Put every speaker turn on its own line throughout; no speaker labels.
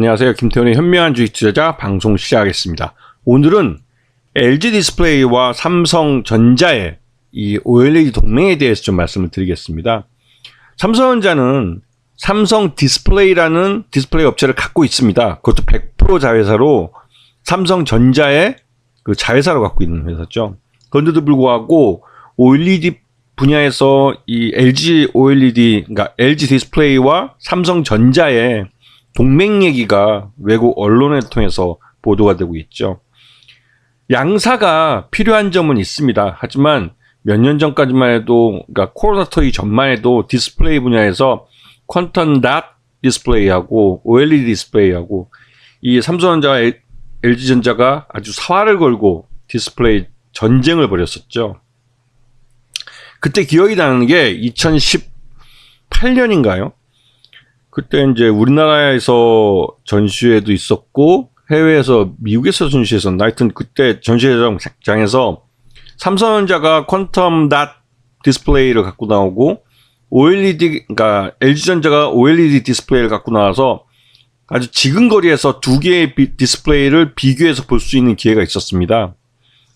안녕하세요. 김태훈의 현명한 주식 투자자 방송 시작하겠습니다. 오늘은 LG 디스플레이와 삼성전자의 이 OLED 동맹에 대해서 좀 말씀을 드리겠습니다. 삼성전자는 삼성 디스플레이라는 디스플레이 업체를 갖고 있습니다. 그것도 100% 자회사로 삼성전자의 그 자회사로 갖고 있는 회사죠. 그런데도 불구하고 OLED 분야에서 이 LG OLED, 그러니까 LG 디스플레이와 삼성전자의 동맹 얘기가 외국 언론을 통해서 보도가 되고 있죠. 양사가 필요한 점은 있습니다. 하지만 몇 년 전까지만 해도, 그러니까 코로나 터기 전만 해도 디스플레이 분야에서 퀀텀 닷 디스플레이하고 OLED 디스플레이하고 이 삼성전자와 LG전자가 아주 사활을 걸고 디스플레이 전쟁을 벌였었죠. 그때 기억이 나는 게 2018년인가요? 그때 이제 우리나라에서 전시회도 있었고 해외에서 미국에서 전시회였었나? 하여튼 그때 전시회장에서 삼성전자가 퀀텀 닷 디스플레이를 갖고 나오고 OLED, 그러니까 LG전자가 OLED 디스플레이를 갖고 나와서 아주 지근거리에서 두 개의 디스플레이를 비교해서 볼 수 있는 기회가 있었습니다.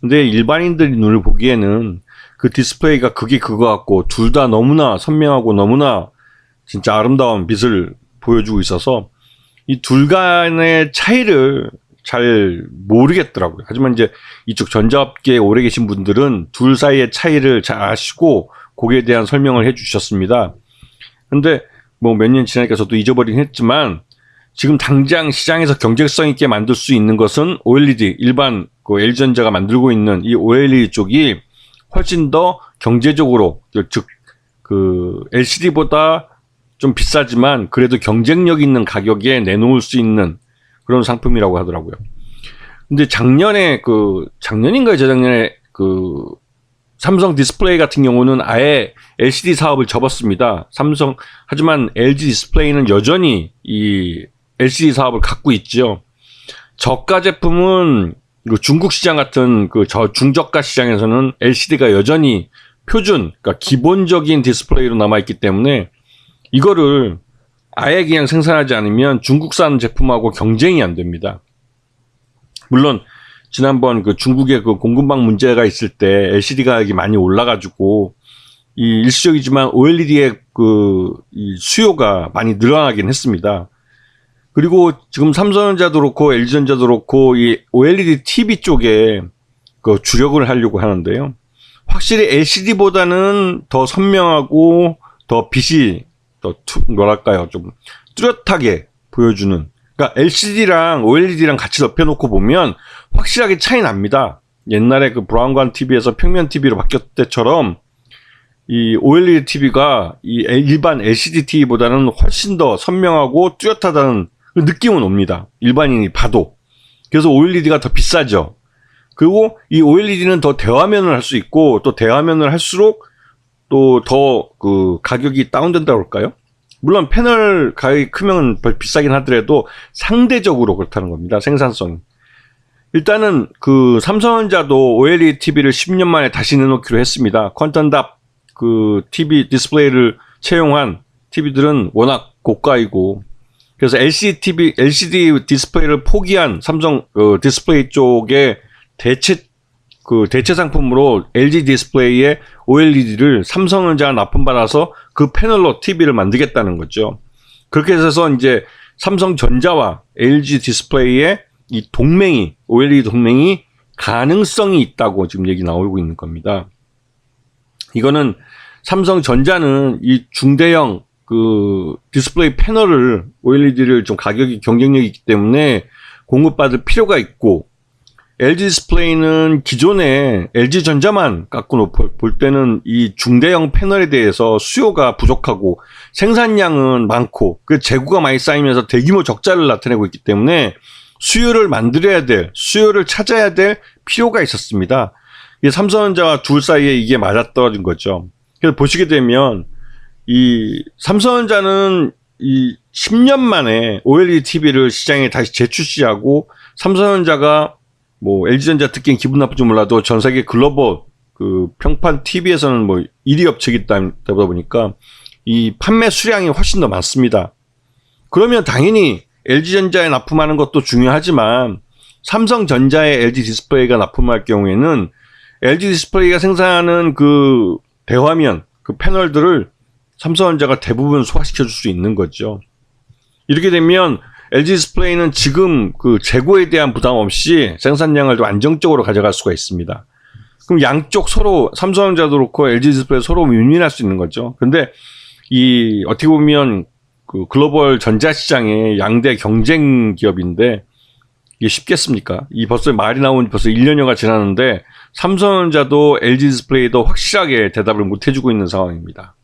근데 일반인들이 눈을 보기에는 그 디스플레이가 그게 그거 같고 둘 다 너무나 선명하고 너무나 진짜 아름다운 빛을 보여주고 있어서 이 둘 간의 차이를 잘 모르겠더라고요. 하지만 이제 이쪽 전자업계에 오래 계신 분들은 둘 사이의 차이를 잘 아시고 거기에 대한 설명을 해 주셨습니다. 근데 뭐 몇 년 지나니까 저도 잊어버리긴 했지만 지금 당장 시장에서 경쟁성 있게 만들 수 있는 것은 OLED, 일반 그 LG전자가 만들고 있는 이 OLED 쪽이 훨씬 더 경제적으로, 즉 그 LCD보다 좀 비싸지만 그래도 경쟁력 있는 가격에 내놓을 수 있는 그런 상품이라고 하더라고요. 근데 작년인가요? 재작년에 그 삼성 디스플레이 같은 경우는 아예 LCD 사업을 접었습니다. 하지만 LG 디스플레이는 여전히 이 LCD 사업을 갖고 있죠. 저가 제품은 중국 시장 같은 그 중저가 시장에서는 LCD가 여전히 표준, 그러니까 기본적인 디스플레이로 남아있기 때문에 이거를 아예 그냥 생산하지 않으면 중국산 제품하고 경쟁이 안 됩니다. 물론 지난번 그 중국의 그 공급망 문제가 있을 때 LCD 가격이 많이 올라가지고 이 일시적이지만 OLED의 이 수요가 많이 늘어나긴 했습니다. 그리고 지금 삼성전자도 그렇고 LG전자도 그렇고 이 OLED TV 쪽에 그 주력을 하려고 하는데요. 확실히 LCD보다는 더 선명하고 더 빛이 더 뭐랄까요, 좀 뚜렷하게 보여주는. 그러니까 LCD랑 OLED랑 같이 덮여놓고 보면 확실하게 차이 납니다. 옛날에 그 브라운관 TV에서 평면 TV로 바뀌었을 때처럼 이 OLED TV가 이 일반 LCD TV보다는 훨씬 더 선명하고 뚜렷하다는 그 느낌은 옵니다. 일반인이 봐도. 그래서 OLED가 더 비싸죠. 그리고 이 OLED는 더 대화면을 할 수 있고 또 대화면을 할수록 또 더 그 가격이 다운된다고 할까요? 물론 패널 가격이 크면 비싸긴 하더라도 상대적으로 그렇다는 겁니다. 생산성이. 일단은 그 삼성전자도 OLED TV를 10년 만에 다시 내놓기로 했습니다. 퀀텀 닷 그 TV 디스플레이를 채용한 TV들은 워낙 고가이고 그래서 LCD 디스플레이를 포기한 삼성 디스플레이 쪽의 대체 상품으로 LG 디스플레이의 OLED를 삼성전자가 납품받아서 그 패널로 TV를 만들겠다는 거죠. 그렇게 해서 이제 삼성전자와 LG 디스플레이의 이 동맹이, OLED 동맹이 가능성이 있다고 지금 얘기 나오고 있는 겁니다. 이거는 삼성전자는 이 중대형 그 디스플레이 패널을 OLED를 좀 가격이 경쟁력이 있기 때문에 공급받을 필요가 있고 LG 디스플레이는 기존에 LG전자만 갖고 볼 때는 이 중대형 패널에 대해서 수요가 부족하고 생산량은 많고 그 재고가 많이 쌓이면서 대규모 적자를 나타내고 있기 때문에 수요를 찾아야 될 필요가 있었습니다. 이 삼성전자와 둘 사이에 이게 맞아떨어진 거죠. 그래서 보시게 되면 이 삼성전자는 이 10년 만에 OLED TV를 시장에 다시 재출시하고 삼성전자가 뭐 LG전자 특히 기분 나쁠지 몰라도 전 세계 글로벌 그 평판 TV에서는 뭐 1위 업체이다 보니까 이 판매 수량이 훨씬 더 많습니다. 그러면 당연히 LG전자에 납품하는 것도 중요하지만 삼성전자에 LG 디스플레이가 납품할 경우에는 LG 디스플레이가 생산하는 그 대화면, 그 패널들을 삼성전자가 대부분 소화시켜 줄 수 있는 거죠. 이렇게 되면 LG 디스플레이는 지금 그 재고에 대한 부담 없이 생산량을 좀 안정적으로 가져갈 수가 있습니다. 그럼 양쪽 서로 삼성전자도 그렇고 LG 디스플레이 서로 윈윈할 수 있는 거죠. 근데 이 어떻게 보면 그 글로벌 전자시장의 양대 경쟁 기업인데 이게 쉽겠습니까? 이 벌써 말이 나온 벌써 1년여가 지났는데 삼성전자도 LG 디스플레이도 확실하게 대답을 못 해주고 있는 상황입니다.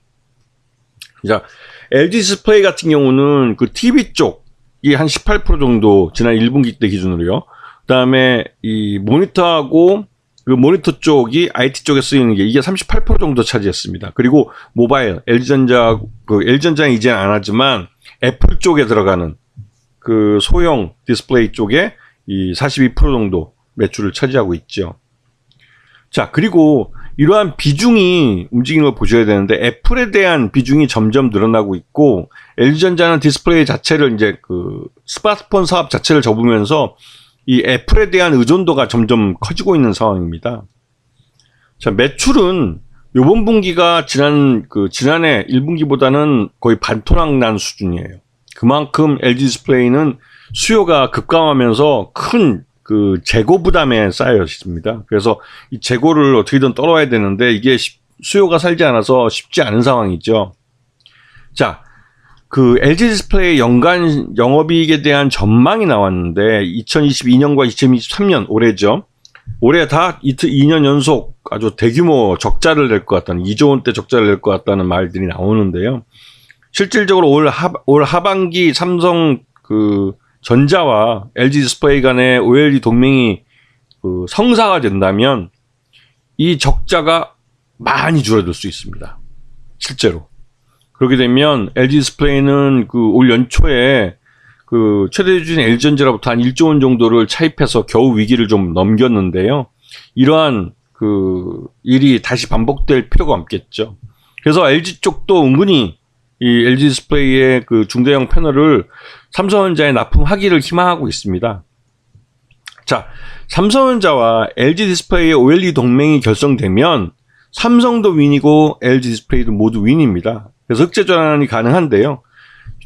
자, LG 디스플레이 같은 경우는 그 TV 쪽이 한 18% 정도 지난 1분기 때 기준으로요. 그 다음에 이 모니터하고 그 모니터 쪽이 IT 쪽에 쓰이는 게 이게 38% 정도 차지했습니다. 그리고 모바일, LG전자는 이제는 안 하지만 애플 쪽에 들어가는 그 소형 디스플레이 쪽에 이 42% 정도 매출을 차지하고 있죠. 자, 그리고 이러한 비중이 움직이는 걸 보셔야 되는데 애플에 대한 비중이 점점 늘어나고 있고 LG전자는 디스플레이 자체를 이제 그 스마트폰 사업 자체를 접으면서 이 애플에 대한 의존도가 점점 커지고 있는 상황입니다. 자, 매출은 요번 분기가 지난해 1분기보다는 거의 반토막 난 수준이에요. 그만큼 LG 디스플레이는 수요가 급감하면서 큰 그 재고 부담에 쌓여 있습니다. 그래서 이 재고를 어떻게든 떨어야 되는데 이게 수요가 살지 않아서 쉽지 않은 상황이죠. 자, 그 LG 디스플레이 연간 영업이익에 대한 전망이 나왔는데 2022년과 2023년 올해죠. 올해 다 2년 연속 아주 대규모 적자를 낼 것 같다는 2조 원대 적자를 낼 것 같다는 말들이 나오는데요. 실질적으로 올 하반기 삼성 그 전자와 LG 디스플레이 간의 OLED 동맹이 그 성사가 된다면 이 적자가 많이 줄어들 수 있습니다. 실제로. 그렇게 되면 LG 디스플레이는 그 올 연초에 그 최대 주주인 LG전자로부터 한 1조 원 정도를 차입해서 겨우 위기를 좀 넘겼는데요. 이러한 그 일이 다시 반복될 필요가 없겠죠. 그래서 LG 쪽도 은근히 이 LG 디스플레이의 그 중대형 패널을 삼성전자에 납품하기를 희망하고 있습니다. 자, 삼성전자와 LG 디스플레이의 OLED 동맹이 결성되면 삼성도 윈이고 LG 디스플레이도 모두 윈입니다. 그래서 흑재 전환이 가능한데요.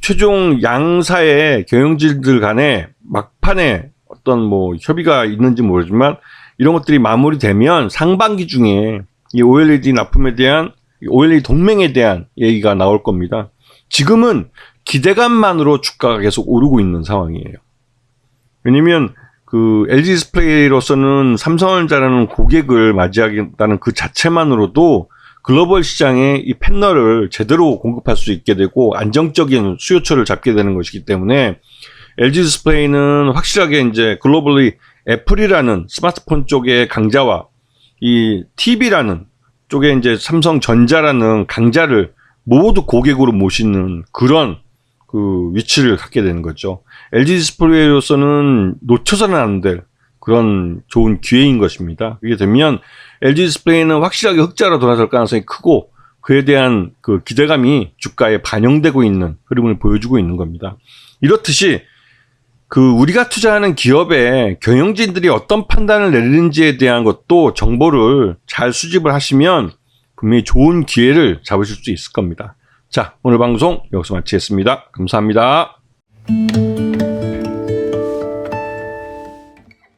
최종 양사의 경영진들 간에 막판에 어떤 뭐 협의가 있는지 모르지만 이런 것들이 마무리되면 상반기 중에 이 OLED 납품에 대한 OLED 동맹에 대한 얘기가 나올 겁니다. 지금은 기대감만으로 주가가 계속 오르고 있는 상황이에요. 왜냐면 그 LG 디스플레이로서는 삼성전자라는 고객을 맞이하겠다는 그 자체만으로도 글로벌 시장에 이 패널을 제대로 공급할 수 있게 되고 안정적인 수요처를 잡게 되는 것이기 때문에 LG 디스플레이는 확실하게 이제 글로벌리 애플이라는 스마트폰 쪽의 강자와 이 TV라는 쪽에 이제 삼성전자라는 강자를 모두 고객으로 모시는 그런 그 위치를 갖게 되는 거죠. LG 디스플레이로서는 놓쳐서는 안 될 그런 좋은 기회인 것입니다. 그게 되면 LG 디스플레이는 확실하게 흑자로 돌아설 가능성이 크고 그에 대한 그 기대감이 주가에 반영되고 있는 흐름을 보여주고 있는 겁니다. 이렇듯이 그 우리가 투자하는 기업의 경영진들이 어떤 판단을 내리는지에 대한 것도 정보를 잘 수집을 하시면 분명히 좋은 기회를 잡으실 수 있을 겁니다. 자, 오늘 방송 여기서 마치겠습니다. 감사합니다.